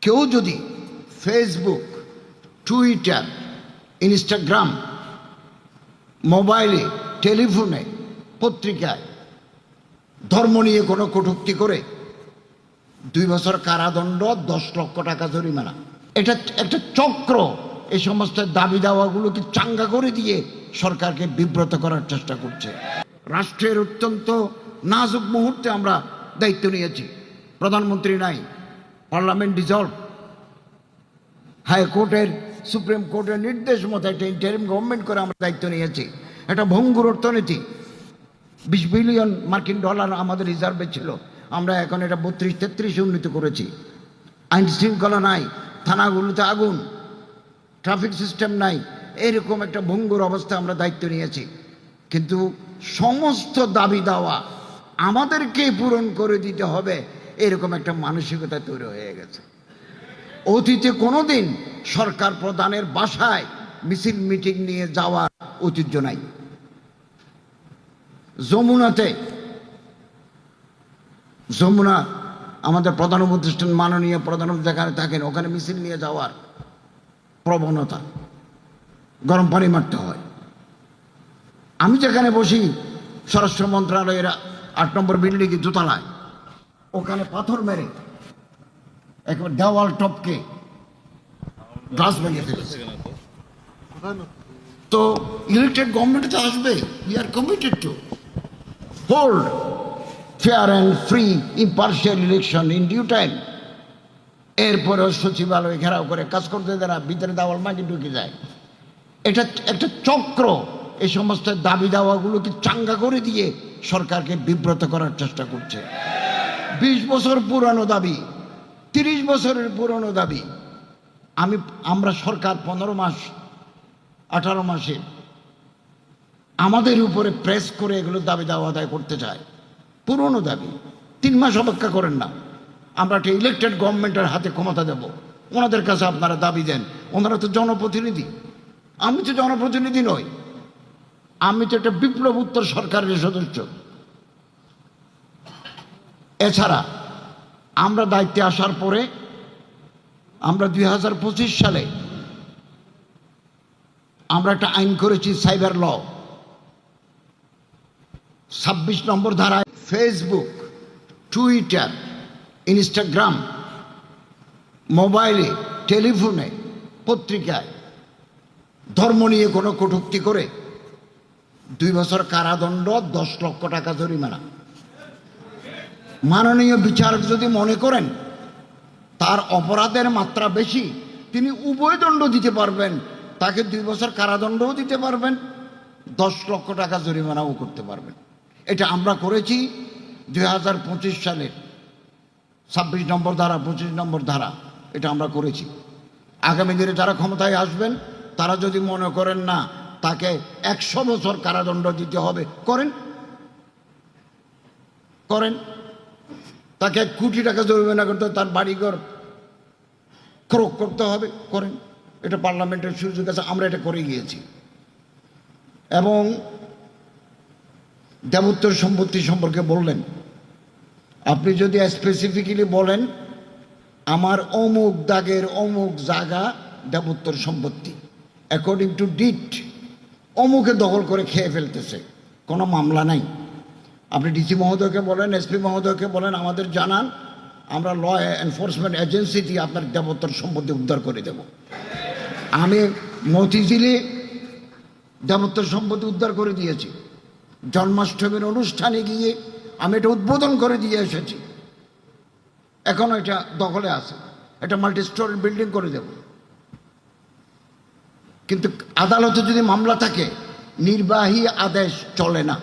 কেউ যদি Facebook, Twitter, Instagram, মোবাইলে, টেলিফোনে, পত্রিকায় ধর্ম নিয়ে কোনো কটূক্তি করে 2 বছর কারাদণ্ড, 10 লক্ষ টাকা জরিমানা। এটা একটা চক্র। এই সমস্ত দাবি দাওয়াগুলোকে চাঙ্গা করে দিয়ে সরকারকে বিব্রত করার চেষ্টা করছে। রাষ্ট্রের অত্যন্ত নাজুক মুহূর্তে আমরা দায়িত্ব নিয়েছি। প্রধানমন্ত্রী নাই, পার্লামেন্ট ডিসলভ, হাইকোর্টের, সুপ্রিম কোর্টের নির্দেশ মতো একটা ইন্টারিম গভর্নমেন্ট করে আমরা দায়িত্ব নিয়েছি। একটা ভঙ্গুর অর্থনীতি, 20 বিলিয়ন মার্কিন ডলার আমাদের রিজার্ভে ছিল, আমরা এখন এটা 32-33 উন্নীত করেছি। আইন শৃঙ্খলা নাই, থানাগুলোতে আগুন, ট্রাফিক সিস্টেম নাই, এরকম একটা ভঙ্গুর অবস্থা আমরা দায়িত্ব নিয়েছি। কিন্তু সমস্ত দাবি দাওয়া আমাদেরকেই পূরণ করে দিতে হবে, এরকম একটা মানসিকতা তৈরি হয়ে গেছে। অতীতে কোনোদিন সরকার প্রধানের বাসায় মিছিল মিটিং নিয়ে যাওয়ার ঐতিহ্য নাই। যমুনা আমাদের প্রধান উপদেষ্টা মাননীয় প্রধানমন্ত্রী যেখানে থাকেন, ওখানে মিছিল নিয়ে যাওয়ার প্রবণতা, গরম পানি মারতে হয়। আমি যেখানে বসি স্বরাষ্ট্র মন্ত্রণালয়ের 8 নম্বর বিল্ডিংয়ে দোতলায়, ওখানে পাথর মেরে একেবারে দেওয়াল টপকে গ্লাস ভেঙে ফেলেছে। তো ইলেক্টেড গভর্নমেন্ট তো আসবে, we are committed to hold fair and free impartial election in due time. এরপরেও সচিবালয় ঘেরাও করে কাজ করতে দেয়, ভিতরে দেওয়াল মাটি ঢুকে যায়। এটা একটা চক্র। এই সমস্ত দাবি দাওয়াগুলোকে চাঙ্গা করে দিয়ে সরকারকে বিব্রত করার চেষ্টা করছে। 20 বছর পুরানো দাবি, 30 বছরের পুরনো দাবি। আমরা সরকার 15 মাস 18 মাসে আমাদের উপরে প্রেস করে এগুলো দাবি দাওয়া আদায় করতে চায়। পুরনো দাবি 3 মাস অপেক্ষা করেন না, আমরা একটা ইলেক্টেড গভর্নমেন্টের হাতে ক্ষমতা দেব, ওনাদের কাছে আপনারা দাবি দেন। ওনারা তো জনপ্রতিনিধি, আমি তো জনপ্রতিনিধি নই, আমি তো একটা বিপ্লব উত্তর সরকারের সদস্য। এছাড়া আমরা দায়িত্বে আসার পরে আমরা 2025 সালে আমরা একটা আইন করেছি, সাইবার ল। 26 নম্বর ধারায় ফেসবুক, টুইটার, ইনস্টাগ্রাম, মোবাইলে, টেলিফোনে, পত্রিকায় ধর্ম নিয়ে কোনো কটূক্তি করে 2 বছর কারাদণ্ড, 10 লক্ষ টাকা জরিমানা। মাননীয় বিচারক যদি মনে করেন তার অপরাধের মাত্রা বেশি, তিনি উভয় দণ্ড দিতে পারবেন, তাকে 2 বছর কারাদণ্ডও দিতে পারবেন, 10 লক্ষ টাকা জরিমানাও করতে পারবেন। এটা আমরা করেছি 2025 সালের 26 নম্বর ধারা, 25 নম্বর ধারা, এটা আমরা করেছি। আগামী দিনে যারা ক্ষমতায় আসবেন তারা যদি মনে করেন না তাকে 100 বছর কারাদণ্ড দিতে হবে, করেন, তাকে 1 কোটি টাকা জরিমানা করতে, তার বাড়িঘর ক্রোক করতে হবে, করেন। এটা পার্লামেন্টের সুযোগ আছে, আমরা এটা করে গিয়েছি। এবং দেবোত্তর সম্পত্তি সম্পর্কে বললেন, আপনি যদি স্পেসিফিক্যালি বলেন আমার অমুক দাগের অমুক জায়গা দেবোত্তর সম্পত্তি, অ্যাকর্ডিং টু ডিট অমুকে দখল করে খেয়ে ফেলতেছে, কোনো মামলা নাই। আপনি ডিসি মহোদয়কে বলেন, এসপি মহোদয়কে বলেন, আমাদের জানান, আমরা ল এনফোর্সমেন্ট এজেন্সি দিয়ে আপনার দেবোত্তর সম্পত্তি উদ্ধার করে দেব। আমি মতিঝিলে দেবোত্তর সম্পত্তি উদ্ধার করে দিয়েছি, জন্মাষ্টমীর অনুষ্ঠানে গিয়ে আমি এটা উদ্বোধন করে দিয়ে এসেছি। এখনও এটা দখলে আছে, এটা মাল্টি স্টোরি বিল্ডিং করে দেব। কিন্তু আদালতে যদি মামলা থাকে, নির্বাহী আদেশ চলে না।